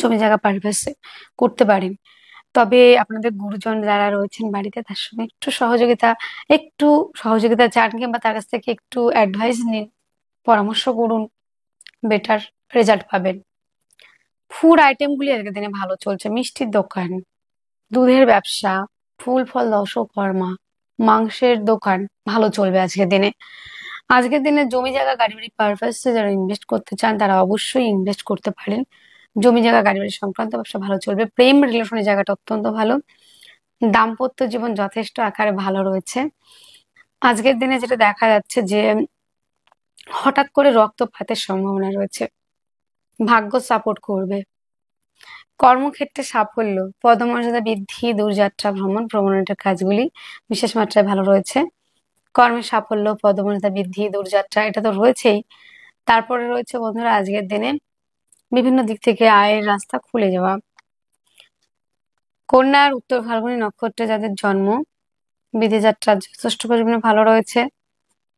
জমি জায়গা পারপাসে করতে পারেন। তবে আপনাদের গুরুজন যারা রয়েছেন বাড়িতে তার সঙ্গে একটু সহযোগিতা চান কিংবা তার কাছ থেকে একটু অ্যাডভাইস নিন, পরামর্শ করুন, বেটার রেজাল্ট পাবেন। ফুড আইটেমগুলি আজকের দিনে ভালো চলছে। মিষ্টির দোকান, দুধের ব্যবসা, ফুল ফল দশকর্মা, মাংসের দোকান ভালো চলবে আজকের দিনে। আজকের দিনে জমি জায়গা গাড়ি বাড়ি পারপাসে যারা ইনভেস্ট করতে চান তারা অবশ্যই ইনভেস্ট করতে পারেন। জমি জায়গা গাড়ি বাড়ি সংক্রান্ত ব্যবসা ভালো চলবে। প্রেম রিলেশনের জায়গাটা অত্যন্ত ভালো। দাম্পত্য জীবন যথেষ্ট আকারে ভালো রয়েছে। আজকের দিনে যেটা দেখা যাচ্ছে যে হঠাৎ করে রক্তপাতের সম্ভাবনা রয়েছে, ভাগ্য সাপোর্ট করবে। কর্মক্ষেত্রে সাফল্য, পদমর্যাদা বৃদ্ধি, দূরযাত্রা ভ্রমণের কাজগুলি বিশেষ মাত্রায় ভালো রয়েছে। কর্মে সাফল্য, পদমর্যাদা বৃদ্ধি, দূরযাত্রা এটা তো রয়েছেই। তারপরে রয়েছে বন্ধুরা আজকের দিনে বিভিন্ন দিক থেকে আয়ের রাস্তা খুলে যাওয়া। কন্যার উত্তর ফাল্গুনী নক্ষত্রে যাদের জন্ম বিদেশ যাত্রা যথেষ্ট পরিমাণে ভালো রয়েছে।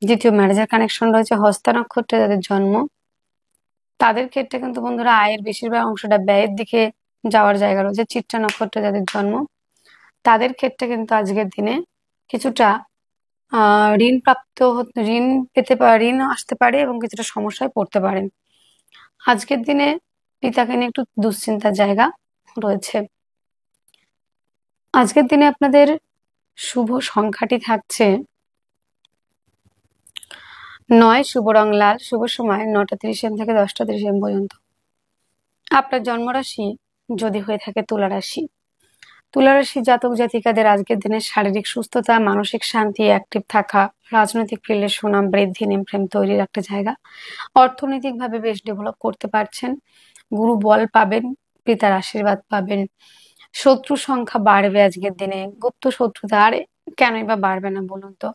দ্বিতীয় ম্যারেজের কানেকশন রয়েছে। হস্তা নক্ষত্রে যাদের জন্ম তাদের ক্ষেত্রে কিন্তু বন্ধুরা আয়ের বেশিরভাগ অংশটা ব্যয়ের দিকে যাওয়ার জায়গা রয়েছে। চিত্রা নক্ষত্রে যাদের জন্ম তাদের ক্ষেত্রে কিন্তু আজকের দিনে কিছুটা ঋণ পেতে পারে, ঋণ আসতে পারে এবং কিছুটা সমস্যায় পড়তে পারেন। আজকের দিনে পিতাকে নিয়ে একটু দুশ্চিন্তার জায়গা রয়েছে। আজকের দিনে আপনাদের শুভ সংখ্যাটি থাকছে ৯, শুভ রং লাল, শুভ সময় ৯টা ৩০ AM থেকে ১০টা ৩০ AM পর্যন্ত। আপনার জন্মরাশি যদি হয়ে থাকে তুলা রাশি। তুলা রাশির জাতক জাতিকাদের আজকের দিনে শারীরিক সুস্থতা, মানসিক শান্তি, অ্যাক্টিভ থাকা, রাজনৈতিক ফিল্ডে সুনাম বৃদ্ধি, নেম ফ্রেম তৈরির একটা জায়গা। অর্থনৈতিকভাবে বেশ ডেভেলপ করতে পারছেন। গুরু বল পাবেন, পিতার আশীর্বাদ পাবেন। শত্রু সংখ্যা বাড়বে আজকের দিনে। গুপ্ত শত্রুতা আর কেনই বা বাড়বে না বলুন তো।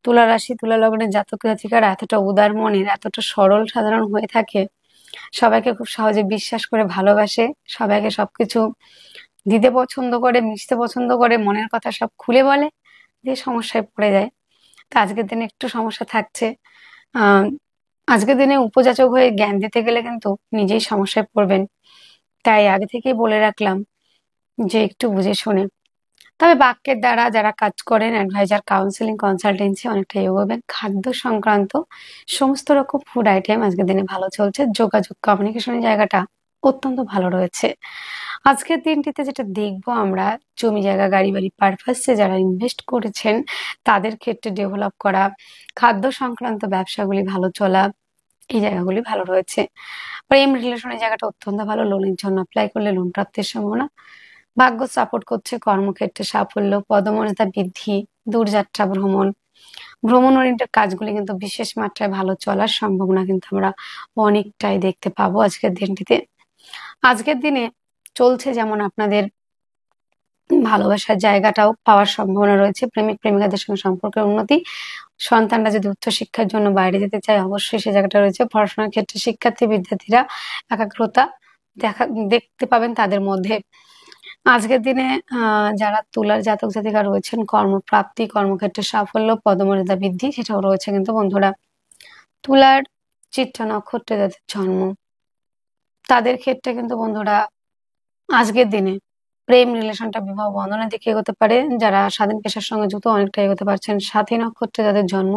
তুলা রাশি তুলা লগ্নের জাতক জাতিকারা এতটা উদার মনের, এতটা সরল সাধারণ হয়ে থাকে, সবাইকে খুব সহজে বিশ্বাস করে ভালোবাসে, সবাইকে সবকিছু দিতে পছন্দ করে, মিশতে পছন্দ করে, মনের কথা সব খুলে বলে, দিয়ে সমস্যায় পড়ে যায়। তো আজকের দিনে একটু সমস্যা থাকছে। আহ আজকের দিনে উপযাচক হয়ে জ্ঞান দিতে গেলে কিন্তু নিজেই সমস্যায় পড়বেন। তাই আগে থেকেই বলে রাখলাম যে একটু বুঝে শুনে। তবে বাক্যের দ্বারা যারা কাজ করেন, অ্যাডভাইজার, কাউন্সিলিং, কনসালটেন্সি অনেকটা এগোবেন। খাদ্য সংক্রান্ত সমস্ত রকম ফুড আইটেম আজকের দিনে ভালো চলছে। যোগাযোগ, কমিউনিকেশনের জায়গাটা অত্যন্ত ভালো রয়েছে। আজকের দিনটিতে যেটা দেখবো আমরা, জমি জায়গা গাড়ি বাড়ি পারপাসে যারা ইনভেস্ট করেছেন তাদের ক্ষেত্রে ডেভেলপ করা, খাদ্য সংক্রান্ত ব্যবসাগুলি ভালো চলা, এই জায়গাগুলি ভালো রয়েছে। প্রেম রিলেশনের জায়গাটা অত্যন্ত ভালো। লোনের জন্য অ্যাপ্লাই করলে লোন প্রাপ্তির সম্ভাবনা। ভাগ্য সাপোর্ট করছে। কর্মক্ষেত্রে সাফল্য, পদমর্যাদা বৃদ্ধি, দূরযাত্রা ভ্রমণ, ভ্রমণ ওরিয়েন্টেড কাজগুলি কিন্তু বিশেষ মাত্রায় ভালো চলার সম্ভাবনা কিন্তু আমরা অনেকটাই দেখতে পাবো আজকের দিনটিতে। আজকের দিনে চলছে যেমন আপনাদের ভালোবাসার জায়গাটাও পাওয়ার সম্ভাবনা রয়েছে। প্রেমিক প্রেমিকাদের সঙ্গে সম্পর্কের উন্নতি। সন্তানরা যদি উচ্চশিক্ষার জন্য বাইরে যেতে চায়, অবশ্যই সে জায়গাটা রয়েছে। পড়াশোনার ক্ষেত্রে শিক্ষার্থী বিদ্যার্থীরা একাগ্রতা দেখতে পাবেন তাদের মধ্যে। আজকের দিনে যারা তুলার জাতক জাতিকা রয়েছেন, কর্মপ্রাপ্তি, কর্মক্ষেত্রে সাফল্য, পদমর্যাদা বৃদ্ধি সেটাও রয়েছে কিন্তু বন্ধুরা। তুলার চিত্রা নক্ষত্রে যাদের জন্ম তাদের ক্ষেত্রে কিন্তু বন্ধুরা আজকের দিনে প্রেম রিলেশনটা বিবাহ বন্ধনের দিকে এগোতে পারে। যারা স্বাধীন পেশার সঙ্গে যুক্ত অনেকটা এগোতে পারছেন। সাথী নক্ষত্রে যাদের জন্ম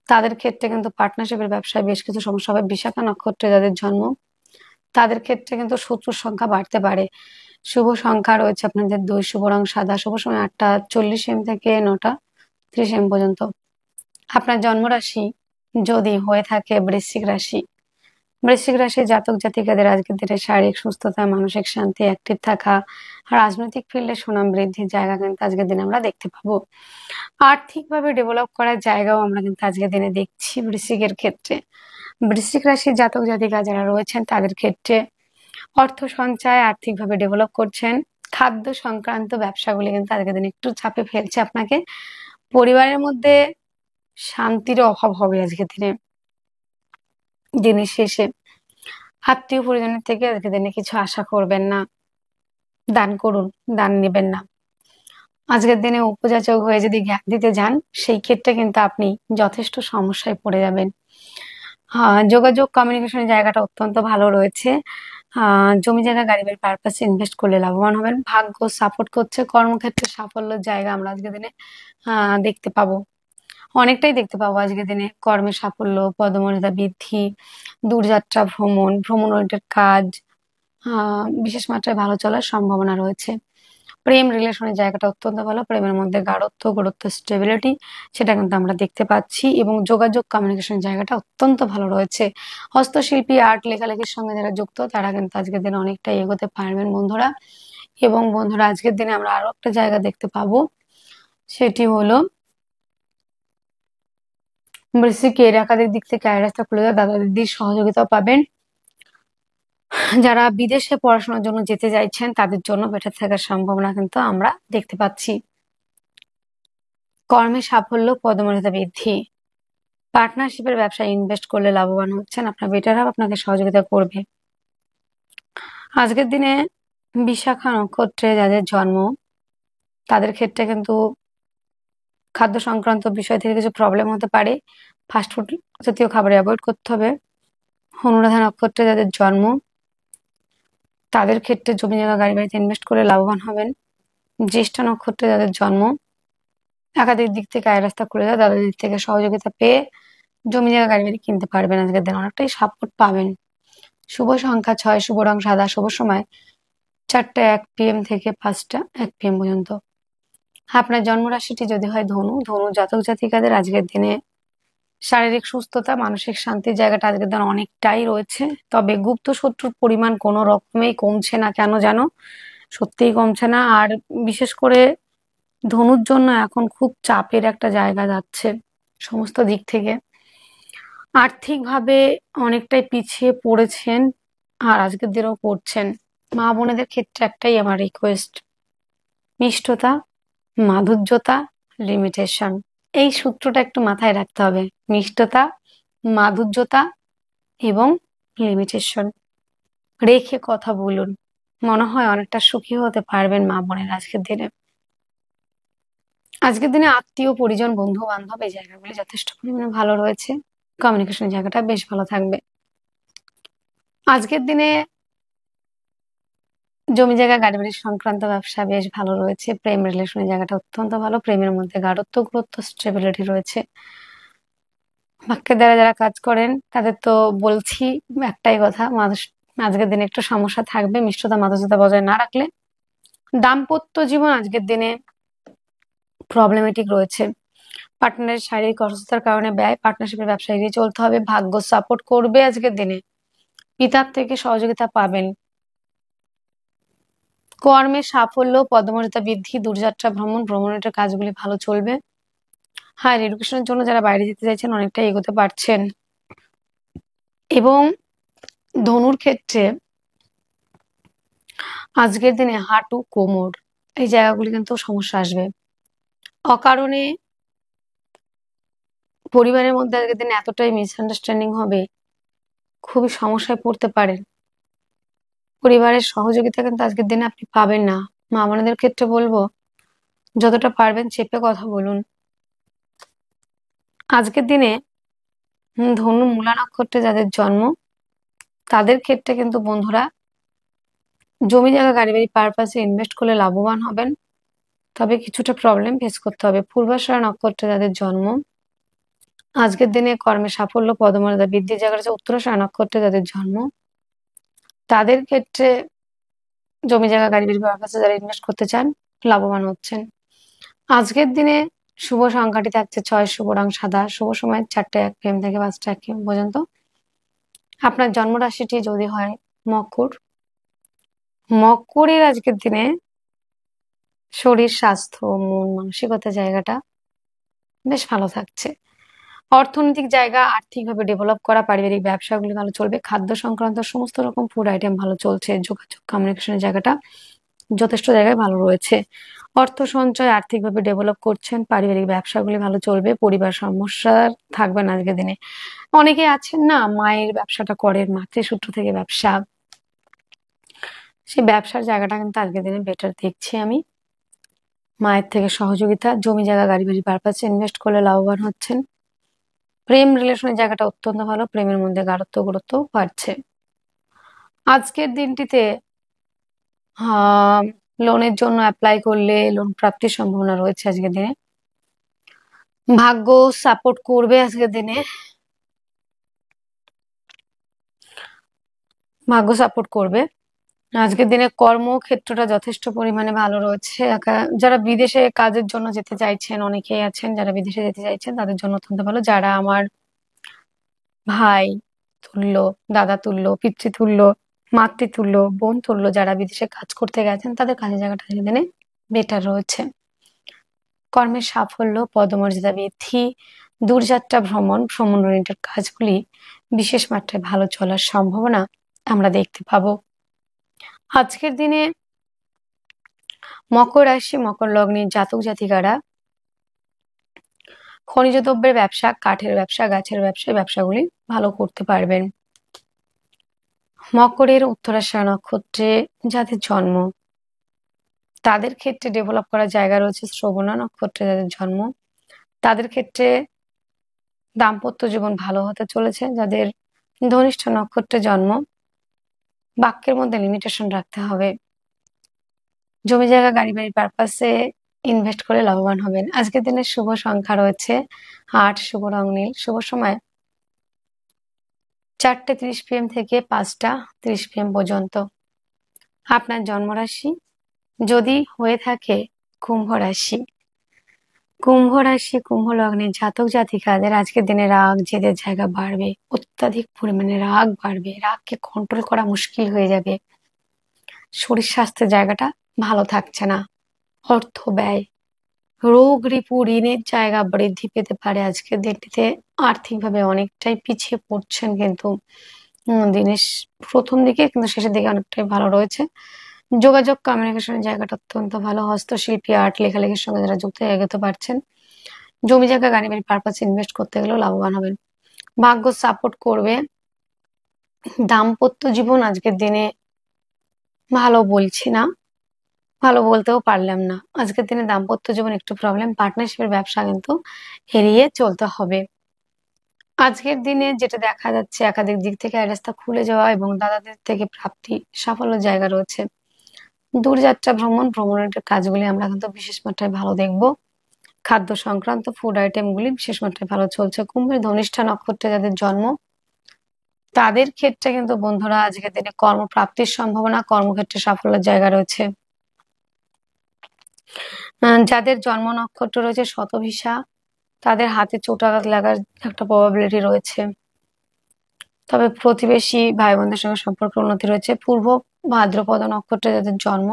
তাদের ক্ষেত্রে কিন্তু পার্টনারশিপের ব্যবসায় বেশ কিছু সমস্যা হবে। বিশাখা নক্ষত্রে যাদের জন্ম তাদের ক্ষেত্রে কিন্তু শত্রুর সংখ্যা বাড়তে পারে। শুভ সংখ্যা রয়েছে আপনাদের 2, শুভ রং সাদা, শুভ সময় 8টা 40 AM থেকে 9টা 30 AM পর্যন্ত। আপনার জন্মরাশি যদি হয়ে থাকে বৃশ্চিক রাশি, বৃশ্চিক রাশির জাতক জাতিকাদের আজকের দিনে শারীরিক সুস্থতা, মানসিক শান্তি, অ্যাক্টিভ থাকা, রাজনৈতিক ফিল্ডে সুনাম বৃদ্ধির জায়গা কিন্তু আজকের দিনে আমরা দেখতে পাবো। আর্থিকভাবে ডেভেলপ করার জায়গাও আমরা কিন্তু আজকের দিনে দেখছি বৃশ্চিকের ক্ষেত্রে। বৃশ্চিক রাশির জাতক জাতিকা যারা রয়েছেন তাদের ক্ষেত্রে অর্থ সঞ্চয়, আর্থিকভাবে ডেভেলপ করছেন। খাদ্য সংক্রান্ত ব্যবসাগুলি কিন্তু আজকের দিনে একটু চাপে ফেলছে আপনাকে। পরিবারের মধ্যে শান্তির অভাব হবে আজকের দিনে। দিনের শেষে আত্মীয় পরিজনের থেকে আজকের দিনে কিছু আশা করবেন না। দান করুন, দান নেবেন না। আজকের দিনে উপযাচক হয়ে যদি জ্ঞান দিতে যান, সেই ক্ষেত্রে কিন্তু আপনি যথেষ্ট সমস্যায় পড়ে যাবেন। যোগাযোগ, কমিউনিকেশনের জায়গাটা অত্যন্ত ভালো রয়েছে। জমি জায়গা গাড়ি বাড়ির পারপাসে ইনভেস্ট করলে লাভবান হবেন। ভাগ্য সাপোর্ট করছে। কর্মক্ষেত্রে সাফল্যের জায়গা আমরা আজকের দিনে দেখতে পাবো। অনেকটাই দেখতে পাবো আজকের দিনে। কর্মে সাফল্য, পদমর্যাদা বৃদ্ধি, দূরযাত্রা ভ্রমণ, ভ্রমণ ওরিয়েন্টেড কাজ বিশেষ মাত্রায় ভালো চলার সম্ভাবনা রয়েছে। প্রেম রিলেশনের জায়গাটা অত্যন্ত ভালো। প্রেমের মধ্যে গাঢ়ত্ব, গুরুত্ব, স্টেবিলিটি সেটা কিন্তু আমরা দেখতে পাচ্ছি। এবং যোগাযোগ, কমিউনিকেশনের জায়গাটা অত্যন্ত ভালো রয়েছে। হস্তশিল্পী, আর্ট, লেখালেখির সঙ্গে যারা যুক্ত তারা কিন্তু আজকের দিনে অনেকটাই এগোতে পারবেন বন্ধুরা। এবং বন্ধুরা আজকের দিনে আমরা আরো একটা জায়গা দেখতে পাবো, সেটি হলো বৃশ্চিকের একাধিক দিক থেকে আয় রাস্তা খুলে দেওয়া, দাদা দিদির সহযোগিতাও পাবেন। যারা বিদেশে পড়াশোনার জন্য যেতে চাইছেন তাদের জন্য বেটার থাকার সম্ভাবনা কিন্তু আমরা দেখতে পাচ্ছি। কর্মে সাফল্য, পদমর্যাদা বৃদ্ধি, পার্টনারশিপের ব্যবসায় ইনভেস্ট করলে লাভবান হচ্ছেন। আপনার বেটার হাফ আপনাকে সহযোগিতা করবে। আজকের দিনে বিশাখা নক্ষত্রে যাদের জন্ম তাদের ক্ষেত্রে কিন্তু খাদ্য সংক্রান্ত বিষয় থেকে কিছু প্রবলেম হতে পারে। ফাস্টফুড জাতীয় খাবার অ্যাভয়েড করতে হবে। অনুরাধা নক্ষত্রে যাদের জন্ম তাদের ক্ষেত্রে জমি জায়গা গাড়ি বাড়িতে ইনভেস্ট করে লাভবান হবেন। জ্যেষ্ঠা নক্ষত্রে যাদের জন্ম একাধিক দিক থেকে আয় রাস্তা খুলে যায়, তাদের দিক থেকে সহযোগিতা পেয়ে জমি জায়গা গাড়ি বাড়ি কিনতে পারবেন। আজকের দিন অনেকটাই সাপোর্ট পাবেন। শুভ সংখ্যা 6, শুভ রং সাদা, শুভ সময় 4টা 1 PM থেকে 5টা 1 PM পর্যন্ত। আপনার জন্মরাশিটি যদি হয় ধনু, ধনু জাতক জাতিকাদের আজকের দিনে শারীরিক সুস্থতা, মানসিক শান্তির জায়গাটা আজকের দিন অনেকটাই রয়েছে। তবে গুপ্ত শত্রুর পরিমাণ কোনো রকমেই কমছে না, কেন জানো? সত্যিই কমছে না। আর বিশেষ করে ধনুর জন্য এখন খুব চাপের একটা জায়গা যাচ্ছে সমস্ত দিক থেকে। আর্থিকভাবে অনেকটাই পিছিয়ে পড়েছেন আর আজকের দিনেও পড়ছেন। মা বোনেদের ক্ষেত্রে একটাই আমার রিকোয়েস্ট, মিষ্টতা, মাধুর্যতা, লিমিটেশন। এই সূত্রটা একটু মাথায় রাখতে হবে। মিষ্টতা, মাধুর্যতা এবং লিমিটেশন রেখে কথা বলুন। মনে হয় অনেকটা সুখী হতে পারবেন মা বোনের আজকের দিনে। আজকের দিনে আত্মীয় পরিজন বন্ধু বান্ধব এই জায়গাগুলি যথেষ্ট পরিমাণে ভালো রয়েছে। কমিউনিকেশনের জায়গাটা বেশ ভালো থাকবে। আজকের দিনে জমি জায়গা গাড়ি বাড়ি সংক্রান্ত ব্যবসা বেশ ভালো রয়েছে। প্রেম রিলেশনের জায়গাটা অত্যন্ত ভালো। প্রেমের মধ্যে গাঢ়ত্ব, গুরুত্ব, স্টেবিলিটি রয়েছে। বাক্যের দ্বারা যারা কাজ করেন তাদের তো বলছি একটাই কথা, আজকের দিনে একটু সমস্যা থাকবে মিষ্টতা মাধুর্যতা বজায় না রাখলে। দাম্পত্য জীবন আজকের দিনে প্রবলেমেটিক রয়েছে। পার্টনারের শারীরিক অসুস্থতার কারণে ব্যয়, পার্টনারশিপের ব্যবসা এড়িয়ে চলতে হবে। ভাগ্য সাপোর্ট করবে আজকের দিনে, পিতার থেকে সহযোগিতা পাবেন। কর্মে সাফল্য, পদমর্যাদা বৃদ্ধি, দূরযাত্রা ভ্রমণের কাজগুলি ভালো চলবে। হায়ার এডুকেশনের জন্য যারা বাইরে যেতে চাইছেন অনেকটা এগোতে পারছেন। এবং ধনুর ক্ষেত্রে আজকের দিনে হাঁটু, কোমর এই জায়গাগুলি কিন্তু সমস্যা আসবে। অকারণে পরিবারের মধ্যে আজকের দিনে এতটাই মিসআন্ডারস্ট্যান্ডিং হবে, খুবই সমস্যায় পড়তে পারেন। পরিবারের সহযোগিতা কিন্তু আজকের দিনে আপনি পাবেন না। মা বোনদের ক্ষেত্রে বলবো যতটা পারবেন চেপে কথা বলুন। আজকের দিনে ধনু মূলা নক্ষত্রে যাদের জন্ম তাদের ক্ষেত্রে কিন্তু বন্ধুরা জমি জায়গা গাড়ি বাড়ি পারপাসে ইনভেস্ট করলে লাভবান হবেন, তবে কিছুটা প্রবলেম ফেস করতে হবে। পূর্বাষাঢ়া নক্ষত্রে যাদের জন্ম আজকের দিনে কর্মে সাফল্য, পদমর্যাদা বৃদ্ধির জায়গা আছে। উত্তরাষাঢ়া নক্ষত্রে যাদের জন্ম তাদের ক্ষেত্রে জমি জায়গা গাড়ি বাড়ি পারপাসে যারা ইনভেস্ট করতে চান লাভবান হচ্ছেন। আজকের দিনে শুভ সংখ্যাটি থাকছে 6, শুভ রং সাদা, শুভ সময় 4:01 PM থেকে 5:01 PM পর্যন্ত। আপনার জন্ম রাশিটি যদি হয় মকর, মকরের আজকের দিনে শরীর স্বাস্থ্য মন মানসিকতা জায়গাটা বেশ ভালো থাকছে। অর্থনৈতিক জায়গা আর্থিকভাবে ডেভেলপ করা, পারিবারিক ব্যবসাগুলি ভালো চলবে। খাদ্য সংক্রান্ত সমস্ত রকম ফুড আইটেম ভালো চলছে। যোগাযোগ কমিউনিকেশনের জায়গাটা যথেষ্ট জায়গায় ভালো রয়েছে। অর্থ সঞ্চয় আর্থিকভাবে ডেভেলপ করছেন। পারিবারিক ব্যবসাগুলি ভালো চলবে। পরিবার সমস্যা থাকবে না আজকের দিনে। অনেকে আছেন না মায়ের ব্যবসাটা করেন, মাতৃসূত্র থেকে ব্যবসা, সেই ব্যবসার জায়গাটা কিন্তু আজকের দিনে বেটার দেখছি আমি। মায়ের থেকে সহযোগিতা, জমি জায়গা গাড়ি বাড়ি পারপাসে ইনভেস্ট করলে লাভবান হচ্ছেন। প্রেম রিলেশনের জায়গাটা অত্যন্ত ভালো। প্রেমের মধ্যে গাঢ়ত্ব গুরুত্ব বাড়ছে। আজকের দিনটিতে লোনের জন্য অ্যাপ্লাই করলে লোন প্রাপ্তির সম্ভাবনা রয়েছে আজকের দিনে। ভাগ্য সাপোর্ট করবে আজকের দিনে, ভাগ্য সাপোর্ট করবে। আজকের দিনে কর্মক্ষেত্রটা যথেষ্ট পরিমাণে ভালো রয়েছে। যারা বিদেশে কাজের জন্য যেতে চাইছেন অনেকেই আছেন, যারা বিদেশে যেতে চাইছেন তাদের জন্য অত্যন্ত ভালো। যারা আমার ভাই তুল্য, দাদা তুল্য, পিতৃতুল্য, মাতৃতুল্য, বোন তুল্য যারা বিদেশে কাজ করতে গেছেন তাদের কাজের জায়গাটা আজকের দিনে বেটার রয়েছে। কর্মের সাফল্য, পদমর্যাদা বৃদ্ধি, দূরযাত্রা ভ্রমণ ওরিয়েন্টেড কাজগুলি বিশেষ মাত্রায় ভালো চলার সম্ভাবনা আমরা দেখতে পাবো। আজকের দিনে মকর রাশি, মকর লগ্নের জাতক জাতিকারা খনিজ দ্রব্যের ব্যবসা, কাঠের ব্যবসা, গাছের ব্যবসা, ব্যবসাগুলি ভালো করতে পারবেন। মকরের উত্তরাষাঢ়া নক্ষত্রে যাদের জন্ম তাদের ক্ষেত্রে ডেভেলপ করার জায়গা রয়েছে। শ্রবণা নক্ষত্রে যাদের জন্ম তাদের ক্ষেত্রে দাম্পত্য জীবন ভালো হতে চলেছে। যাদের ধনিষ্ঠা নক্ষত্রে জন্ম বাক্যের মধ্যে লিমিটেশন রাখতে হবে। জমি জায়গা গাড়ি বাড়ির পারপাসে ইনভেস্ট করে লাভবান হবেন। আজকের দিনের শুভ সংখ্যা রয়েছে 8, শুভ রং নীল, শুভ সময় 4:30 PM থেকে 5:30 PM পর্যন্ত। আপনার জন্মরাশি যদি হয়ে থাকে কুম্ভ রাশি, কুম্ভ রাশি কুম্ভ লগ্নের জাতক জাতিকাদের আজকের দিনে রাগ জেদের জায়গা বাড়বে, অত্যাধিক পরিমাণে রাগ বাড়বে, রাগকে কন্ট্রোল করা মুশকিল হয়ে যাবে। শরীর স্বাস্থ্যের জায়গাটা ভালো থাকছে না। অর্থ ব্যয়, রোগ রিপু ঋণের জায়গা বৃদ্ধি পেতে পারে। আজকের দিনটিতে আর্থিকভাবে অনেকটাই পিছিয়ে পড়ছেন, কিন্তু দিনের প্রথম দিকে কিন্তু শেষের দিকে অনেকটাই ভালো রয়েছে। যোগাযোগ কমিউনিকেশনের জায়গাটা অত্যন্ত ভালো। হস্তশিল্পী, আর্ট, লেখালেখির সঙ্গে যারা যুক্ত হয়ে এগোতে পারছেন। জমি জায়গা গাড়ি বাড়ি পারপাসে ইনভেস্ট করতে গেলেও লাভবান হবেন। ভাগ্য সাপোর্ট করবে। দাম্পত্য জীবন আজকের দিনে ভালো বলছি না, ভালো বলতেও পারলাম না। আজকের দিনে দাম্পত্য জীবন একটু প্রবলেম। পার্টনারশিপের ব্যবসা কিন্তু এড়িয়ে চলতে হবে। আজকের দিনে যেটা দেখা যাচ্ছে, একাধিক দিক থেকে রাস্তা খুলে যাওয়া এবং দাদাদের থেকে প্রাপ্তি সাফল্য জায়গা রয়েছে। দূরযাত্রা ভ্রমণের কাজগুলি আমরা কিন্তু বিশেষ মাত্রায় ভালো দেখব। খাদ্য সংক্রান্ত ফুড আইটেমগুলি বিশেষ মাত্রায় ভালো চলছে। কুম্ভের ধনিষ্ঠা নক্ষত্রে যাদের জন্ম, তাদের ক্ষেত্রে কিন্তু বন্ধুরা আজকের দিনে কর্মপ্রাপ্তির সম্ভাবনা, কর্মক্ষেত্রে সাফল্যের জায়গা রয়েছে। যাদের জন্ম নক্ষত্র রয়েছে শতভিসা, তাদের হাতে চোটাঘাত লাগার একটা প্রবাবিলিটি রয়েছে। তবে প্রতিবেশী ভাই বোনদের সঙ্গে সম্পর্ক উন্নতি রয়েছে। পূর্ব ভাদ্রপদ নক্ষত্রে যাদের জন্ম,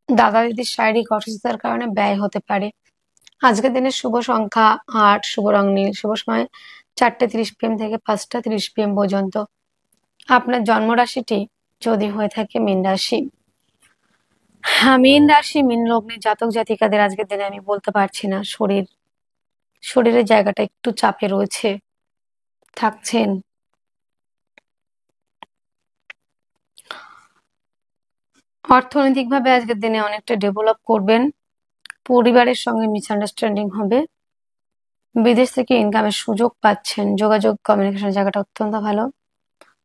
দাদা দিদির শারীরিক অসুস্থতার কারণে ব্যয় হতে পারে। আজকের দিনের শুভ সংখ্যা ৮, শুভ রং নীল, শুভ সময় ৪:৩০ PM থেকে ৫:৩০ PM পর্যন্ত। আপনার জন্ম রাশিটি যদি হয়ে থাকে মীন রাশি। হ্যাঁ, মীন রাশি, মীন লগ্নের জাতক জাতিকাদের আজকের দিনে আমি বলতে পারছি না, শরীরের জায়গাটা একটু চাপে রয়েছে, থাকছেন। অর্থনৈতিকভাবে আজকের দিনে অনেকটা ডেভেলপ করবেন। পরিবারের সঙ্গে মিসআন্ডারস্ট্যান্ডিং হবে। বিদেশ থেকে ইনকামের সুযোগ পাচ্ছেন। যোগাযোগ কমিউনিকেশনের জায়গাটা অত্যন্ত ভালো।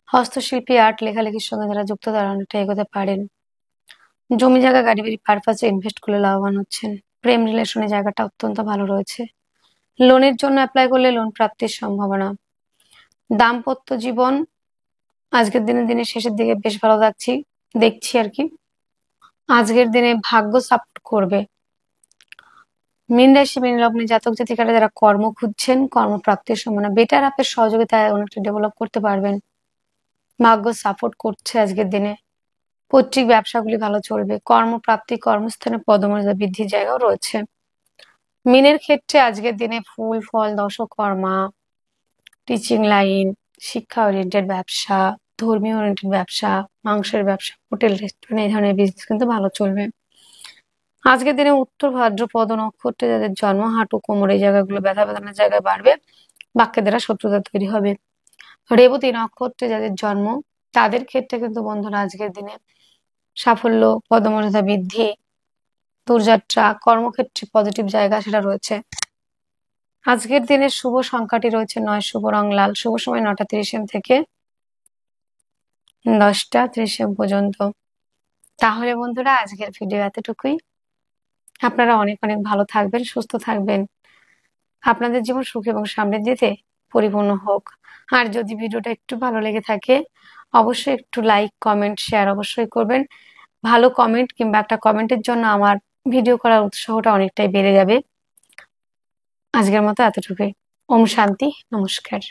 হস্তশিল্পী, আর্ট, লেখালেখির সঙ্গে যারা যুক্ত তারা অনেকটা এগোতে পারেন। জমি জায়গা গাড়ি বাড়ি পারপাসে ইনভেস্ট করলে লাভবান হচ্ছেন। প্রেম রিলেশনের জায়গাটা অত্যন্ত ভালো রয়েছে। লোনের জন্য অ্যাপ্লাই করলে লোন প্রাপ্তির সম্ভাবনা। দাম্পত্য জীবন আজকের দিনের শেষের দিকে বেশ ভালো দেখছি আর কি। আজকের দিনে ভাগ্য সাপোর্ট করবে। মীন রাশি, মীন লগ্নে জাতক জাতিকারা যারা কর্ম খুঁজছেন, কর্মপ্রাপ্তির সম্ভাবনা। বেটার হাফের সহযোগিতায় অনেকটা ডেভেলপ করতে পারবেন। ভাগ্য সাপোর্ট করছে আজকের দিনে। পৈতৃক ব্যবসাগুলি ভালো চলবে। কর্মপ্রাপ্তি, কর্মস্থানে পদমর্যাদা বৃদ্ধির জায়গাও রয়েছে। মীনের ক্ষেত্রে আজকের দিনে ফুল ফল, দশকর্মা, টিচিং লাইন, শিক্ষা ওরিয়েন্টেড ব্যবসা, ধর্মীয় ওরিয়েন্টেড ব্যবসা, মাংসের ব্যবসা, হোটেল রেস্টুরেন্ট, এই ধরনের বিজনেস কিন্তু ভালো চলবে। আজকের দিনে উত্তর ভাদ্রপদ নক্ষত্রে যাদের জন্ম, হাঁটু কোমর এই জায়গাগুলো ব্যথা বেদনার জায়গায় বাড়বে। বাক্যের দ্বারা শত্রুতা তৈরি হবে। রেবতী নক্ষত্রে যাদের জন্ম, তাদের ক্ষেত্রে কিন্তু বন্ধুরা আজকের দিনে সাফল্য, পদমর্যাদা বৃদ্ধি, দূরযাত্রা, কর্মক্ষেত্রে পজিটিভ জায়গা সেটা রয়েছে। আজকের দিনের শুভ সংখ্যাটি রয়েছে ৯, শুভ রং লাল, শুভ সময় ৯:৩০ AM থেকে ১০:৩০ AM পর্যন্ত। তাহলে বন্ধুরা আজকের ভিডিও এতটুকুই। আপনারা অনেক অনেক ভালো থাকবেন, সুস্থ থাকবেন। আপনাদের জীবন সুখ এবং সমৃদ্ধিতে পরিপূর্ণ হোক। আর যদি ভিডিওটা একটু ভালো লেগে থাকে অবশ্যই একটু লাইক, কমেন্ট, শেয়ার অবশ্যই করবেন। ভালো কমেন্ট কিংবা একটা কমেন্টের জন্য আমার ভিডিও করার উৎসাহটা অনেকটাই বেড়ে যাবে। আজকের মতো এতটুকুই। ওম শান্তি, নমস্কার।